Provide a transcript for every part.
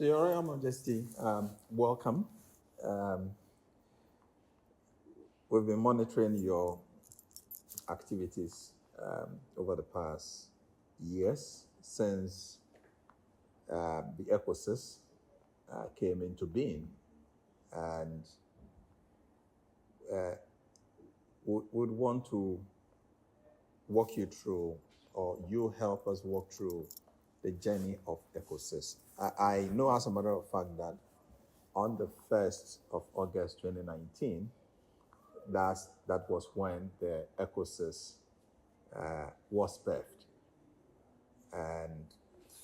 So, Your Royal Majesty, welcome. We've been monitoring your activities over the past years since the ECOSYS came into being, and would want to walk you through, or you help us walk through the journey of ECOSYS. I know, as a matter of fact, that on the 1st of August 2019, that was when the ECOSYS was birthed. And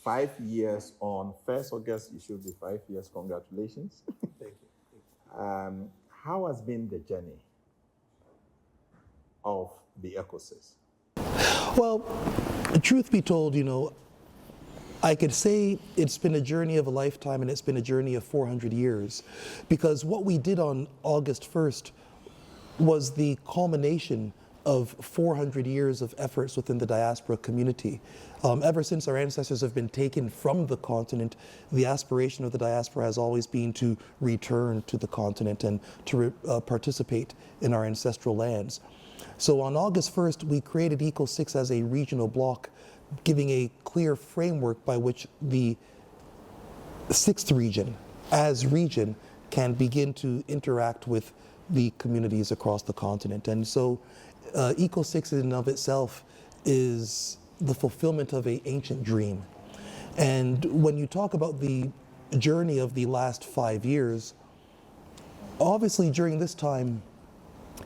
5 years on, 1st August, it should be 5 years. Congratulations. Thank you. How has been the journey of the ECOSYS? Well, truth be told, I could say it's been a journey of a lifetime, and it's been a journey of 400 years, because what we did on August 1st was the culmination of 400 years of efforts within the diaspora community. Ever since our ancestors have been taken from the continent, the aspiration of the diaspora has always been to return to the continent and to participate in our ancestral lands. So on August 1st, we created ECO6 as a regional bloc, giving a clear framework by which the 6th region, as region, can begin to interact with the communities across the continent. And so ECO6 in and of itself is the fulfillment of an ancient dream. And when you talk about the journey of the last 5 years, obviously during this time,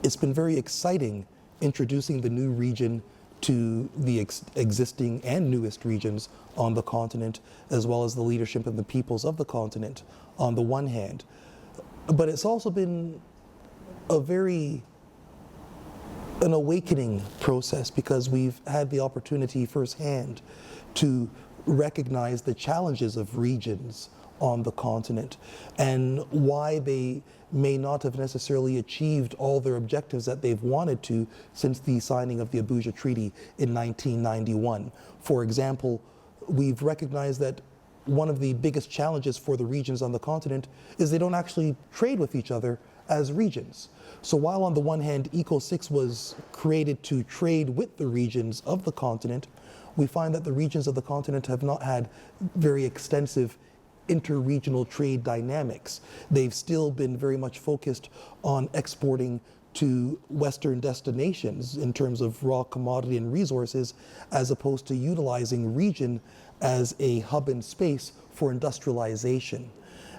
it's been very exciting introducing the new region to the existing and newest regions on the continent, as well as the leadership and the peoples of the continent on the one hand. But it's also been an awakening process, because we've had the opportunity firsthand to recognize the challenges of regions on the continent and why they may not have necessarily achieved all their objectives that they've wanted to since the signing of the Abuja Treaty in 1991. For example, we've recognized that one of the biggest challenges for the regions on the continent is they don't actually trade with each other as regions. So while on the one hand, ECO6 was created to trade with the regions of the continent, we find that the regions of the continent have not had very extensive inter-regional trade dynamics. They've still been very much focused on exporting to Western destinations in terms of raw commodity and resources, as opposed to utilizing region as a hub and space for industrialization.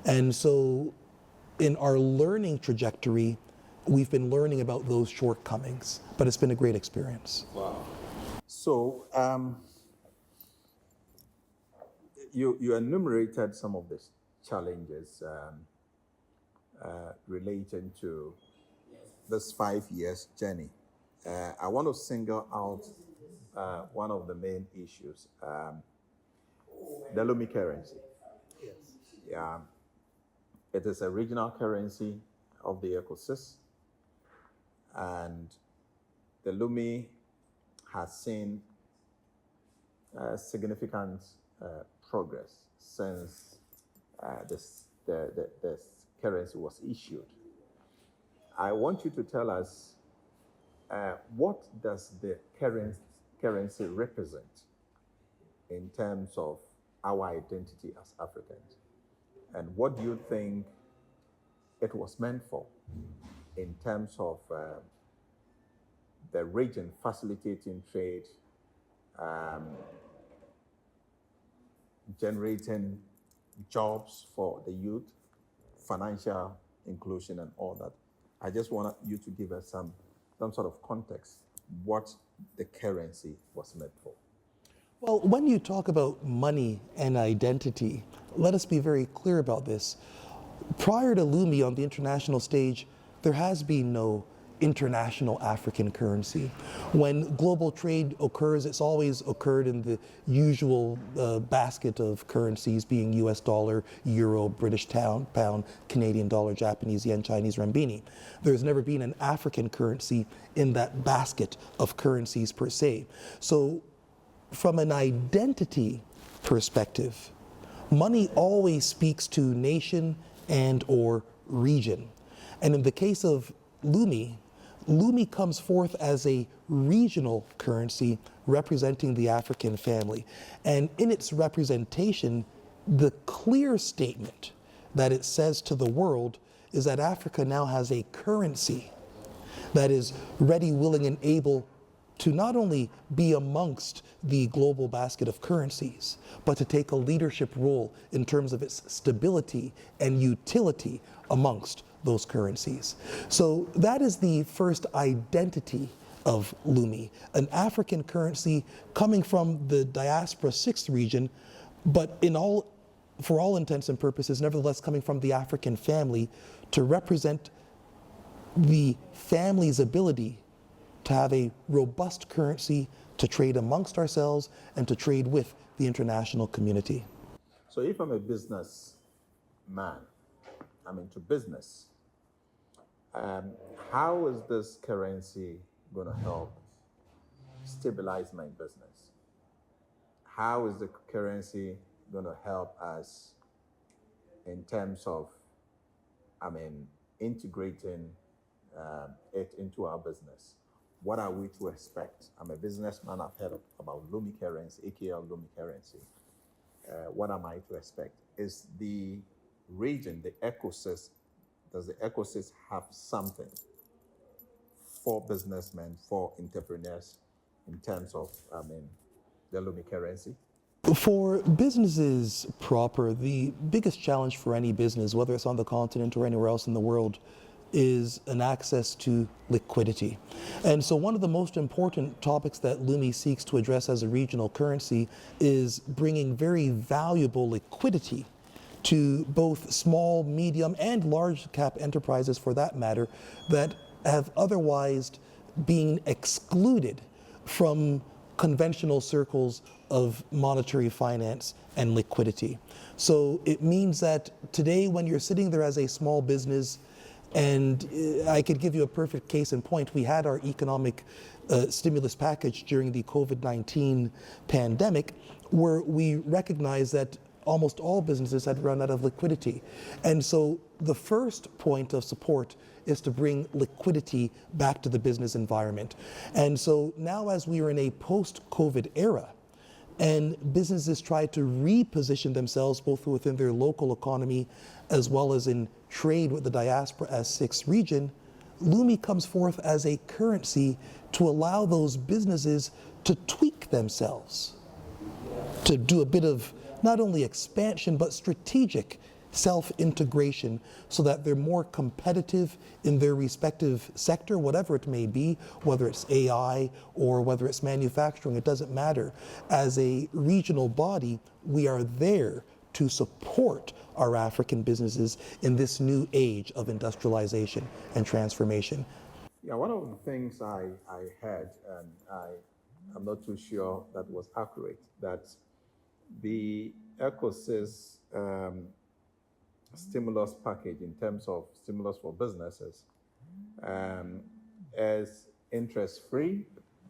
And so in our learning trajectory, we've been learning about those shortcomings, but it's been a great experience. Wow. So, you enumerated some of the challenges relating to this 5 years journey. I want to single out one of the main issues, the Lumi currency. Yes. Yeah, it is a regional currency of the ECOSYS, and the Lumi has seen significant progress since the currency was issued. I want you to tell us what does the currency represent in terms of our identity as Africans, and what do you think it was meant for in terms of the region facilitating trade, generating jobs for the youth, financial inclusion, and all that. I just want you to give us some sort of context, what the currency was meant for. Well, when you talk about money and identity, let us be very clear about this. Prior to Lumi on the international stage, there has been no international African currency. When global trade occurs, it's always occurred in the usual basket of currencies, being US dollar, euro, British pound, Canadian dollar, Japanese yen, Chinese renminbi. There's never been an African currency in that basket of currencies per se. So from an identity perspective, Money always speaks to nation and or region. And in the case of Lumi, Lumi comes forth as a regional currency representing the African family. And in its representation, the clear statement that it says to the world is that Africa now has a currency that is ready, willing, and able to not only be amongst the global basket of currencies, but to take a leadership role in terms of its stability and utility amongst those currencies. So that is the first identity of Lumi, an African currency coming from the Diaspora 6th region, but for all intents and purposes, nevertheless coming from the African family to represent the family's ability to have a robust currency to trade amongst ourselves and to trade with the international community. So if I'm a business man, I'm into business, how is this currency going to help stabilize my business? How is the currency going to help us in terms of, integrating it into our business? What are we to expect? I'm a businessman. I've heard about Lumi currency, AKL Lumi currency. What am I to expect? Is the region, the ecosystem, does the ecosystem have something for businessmen, for entrepreneurs, in terms of, the Lumi currency? For businesses proper, the biggest challenge for any business, whether it's on the continent or anywhere else in the world, is an access to liquidity. And so one of the most important topics that Lumi seeks to address as a regional currency is bringing very valuable liquidity to both small, medium, and large cap enterprises, for that matter, that have otherwise been excluded from conventional circles of monetary finance and liquidity. So it means that today, when you're sitting there as a small business, and I could give you a perfect case in point. We had our economic stimulus package during the COVID-19 pandemic, where we recognized that almost all businesses had run out of liquidity. And so the first point of support is to bring liquidity back to the business environment. And so now, as we are in a post-COVID era, and businesses try to reposition themselves both within their local economy as well as in trade with the Diaspora as 6th region, Lumi comes forth as a currency to allow those businesses to tweak themselves, to do a bit of not only expansion but strategic self-integration so that they're more competitive in their respective sector, whatever it may be, whether it's AI or whether it's manufacturing, it doesn't matter. As a regional body, we are there to support our African businesses in this new age of industrialization and transformation. Yeah, one of the things I heard, and I'm not too sure that was accurate, that the ecosystem stimulus package in terms of stimulus for businesses is interest-free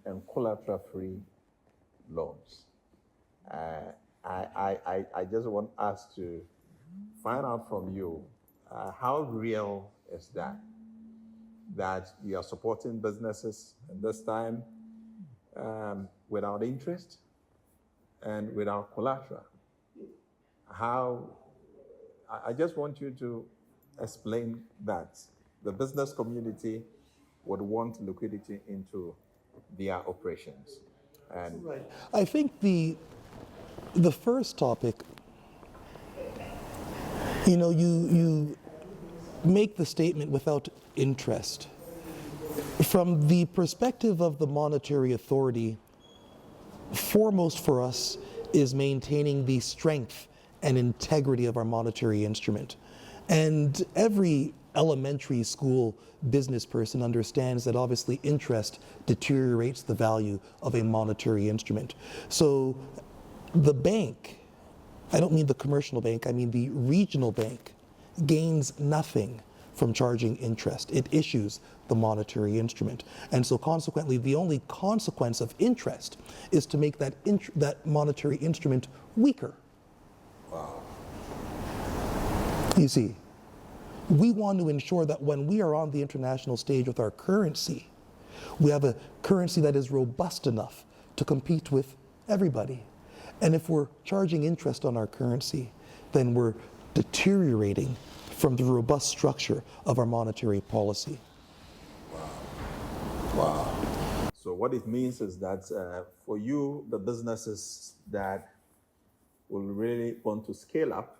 and collateral-free loans. I just want us to find out from you how real is that you are supporting businesses at this time without interest and without collateral. I just want you to explain that. The business community would want liquidity into their operations. And right. I think the first topic, you make the statement without interest. From the perspective of the monetary authority, foremost for us is maintaining the strength and integrity of our monetary instrument. And every elementary school business person understands that obviously interest deteriorates the value of a monetary instrument. So the bank, I don't mean the commercial bank, I mean the regional bank, gains nothing from charging interest. It issues the monetary instrument. And so consequently, the only consequence of interest is to make that monetary instrument weaker. Wow. You see, we want to ensure that when we are on the international stage with our currency, we have a currency that is robust enough to compete with everybody. And if we're charging interest on our currency, then we're deteriorating from the robust structure of our monetary policy. Wow. So what it means is that for you, the businesses that will really want to scale up,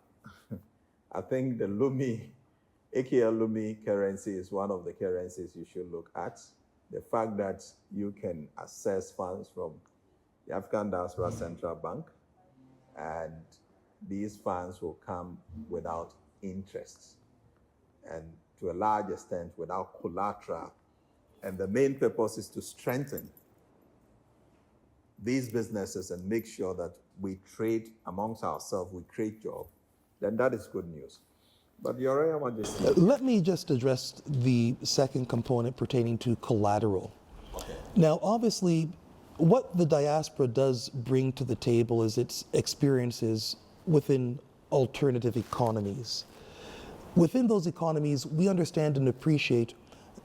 I think the Lumi, AKL Lumi currency is one of the currencies you should look at. The fact that you can access funds from the African Diaspora Central Bank, and these funds will come without interest and to a large extent without collateral. And the main purpose is to strengthen these businesses and make sure that we trade amongst ourselves, we create jobs, then that is good news. But Your Royal Majesty. Let me just address the second component pertaining to collateral. Okay. Now, obviously, what the diaspora does bring to the table is its experiences within alternative economies. Within those economies, we understand and appreciate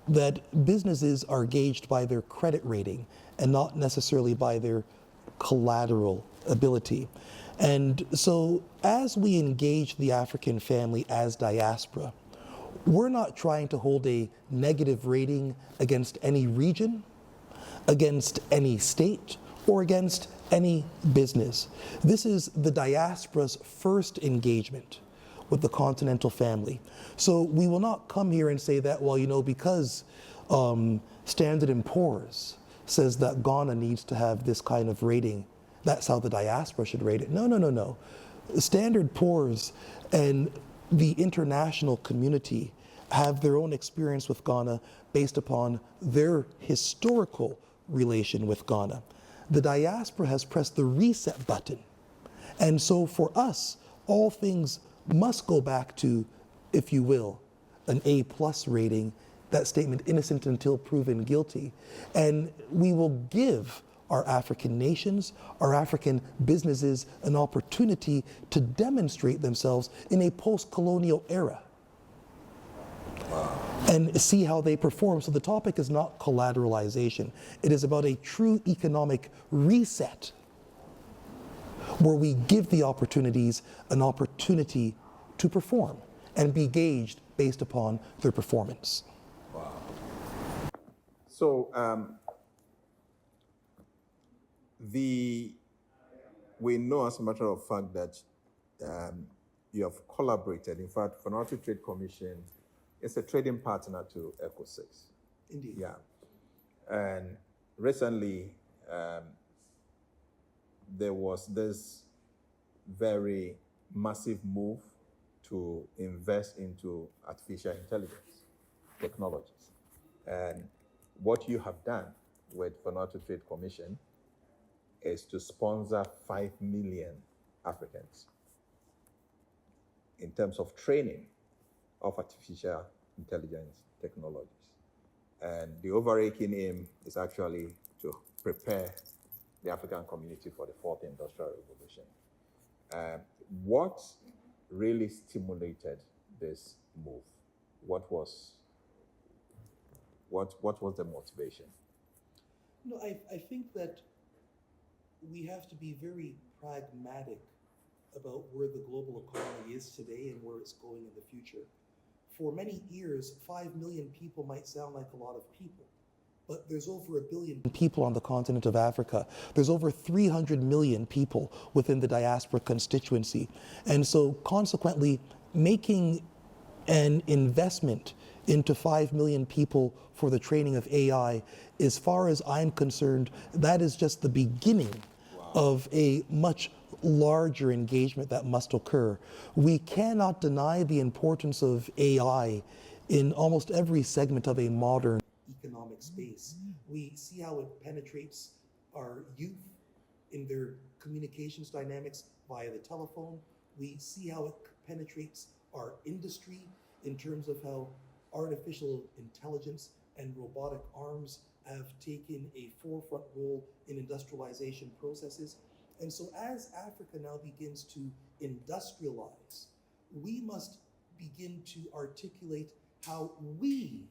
that businesses are gauged by their credit rating and not necessarily by their collateral ability. And so as we engage the African family as diaspora, we're not trying to hold a negative rating against any region, against any state, or against any business. This is the diaspora's first engagement with the continental family. So we will not come here and say that, well, you know, because Standard & Poor's says that Ghana needs to have this kind of rating, that's how the diaspora should rate it. No, no, no, no. Standard & Poor's and the international community have their own experience with Ghana based upon their historical relation with Ghana. The diaspora has pressed the reset button. And so for us, all things must go back to, if you will, an A+ rating, that statement, innocent until proven guilty. And we will give our African nations, our African businesses, an opportunity to demonstrate themselves in a post-colonial era. Wow. And see how they perform. So the topic is not collateralization. It is about a true economic reset where we give the opportunities an opportunity to perform and be gauged based upon their performance. Wow. So we know, as a matter of fact, that you have collaborated. In fact, Financial Trade Commission is a trading partner to ECO6. Indeed. Yeah. And recently, there was this very massive move to invest into artificial intelligence technologies. And what you have done with Financial Trade Commission is to sponsor 5 million Africans in terms of training of artificial intelligence technologies. And the overarching aim is actually to prepare the African community for the fourth industrial revolution. What really stimulated this move? What was the motivation? No, I think that we have to be very pragmatic about where the global economy is today and where it's going in the future. For many years, 5 million people might sound like a lot of people, but there's over 1 billion people on the continent of Africa. There's over 300 million people within the diaspora constituency. And so consequently, making an investment into 5 million people for the training of AI, as far as I'm concerned, that is just the beginning of a much larger engagement that must occur. We cannot deny the importance of AI in almost every segment of a modern economic space. We see how it penetrates our youth in their communications dynamics via the telephone. We see how it penetrates our industry in terms of how artificial intelligence and robotic arms have taken a forefront role in industrialization processes. And so as Africa now begins to industrialize, we must begin to articulate how we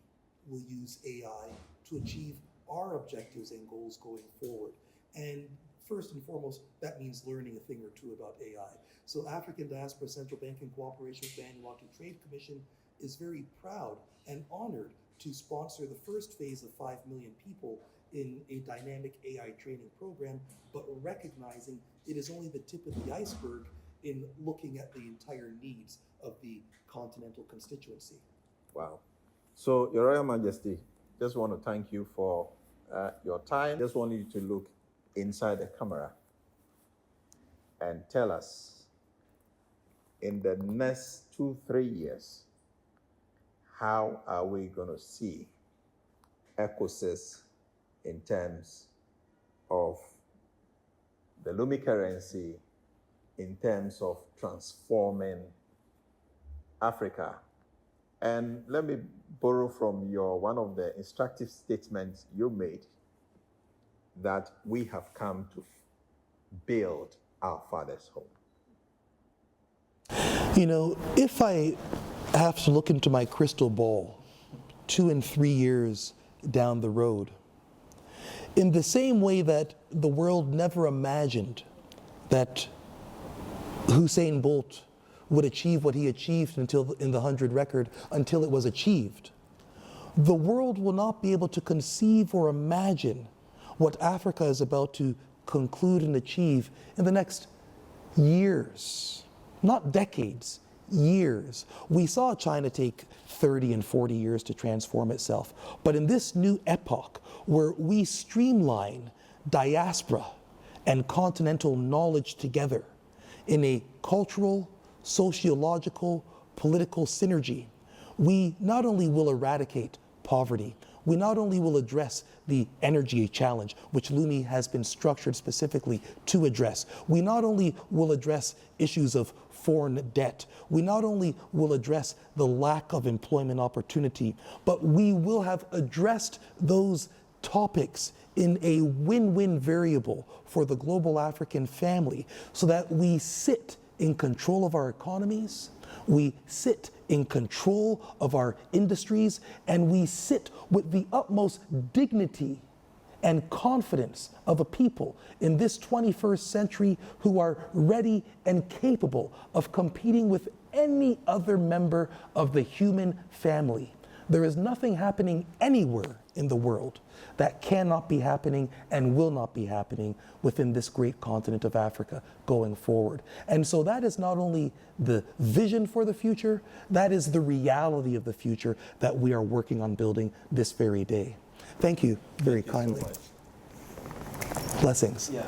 will use AI to achieve our objectives and goals going forward. And first and foremost, that means learning a thing or two about AI. So African Diaspora Central Bank, in cooperation with the Vanuatu Trade Commission, is very proud and honored to sponsor the first phase of 5 million people in a dynamic AI training program, but recognizing it is only the tip of the iceberg in looking at the entire needs of the continental constituency. Wow. So, Your Royal Majesty, just want to thank you for your time. Just want you to look inside the camera and tell us, in the next 2-3 years, how are we going to see ECOSYS in terms of the Lumi currency, in terms of transforming Africa? And let me borrow from one of the instructive statements you made, that we have come to build our father's home. You know, if I have to look into my crystal ball 2 and 3 years down the road, in the same way that the world never imagined that Usain Bolt would achieve what he achieved until in the 100 record, until it was achieved, the world will not be able to conceive or imagine what Africa is about to conclude and achieve in the next years, not decades, years. We saw China take 30 and 40 years to transform itself. But in this new epoch, where we streamline diaspora and continental knowledge together in a cultural, sociological, political synergy, we not only will eradicate poverty, we not only will address the energy challenge, which Lumi has been structured specifically to address. We not only will address issues of foreign debt. We not only will address the lack of employment opportunity, but we will have addressed those topics in a win-win variable for the global African family, so that we sit in control of our economies, we sit in control of our industries, and we sit with the utmost dignity and confidence of a people in this 21st century who are ready and capable of competing with any other member of the human family. There is nothing happening anywhere in the world that cannot be happening and will not be happening within this great continent of Africa going forward. And so that is not only the vision for the future, that is the reality of the future that we are working on building this very day. Thank you very kindly. So much. Blessings. Yeah.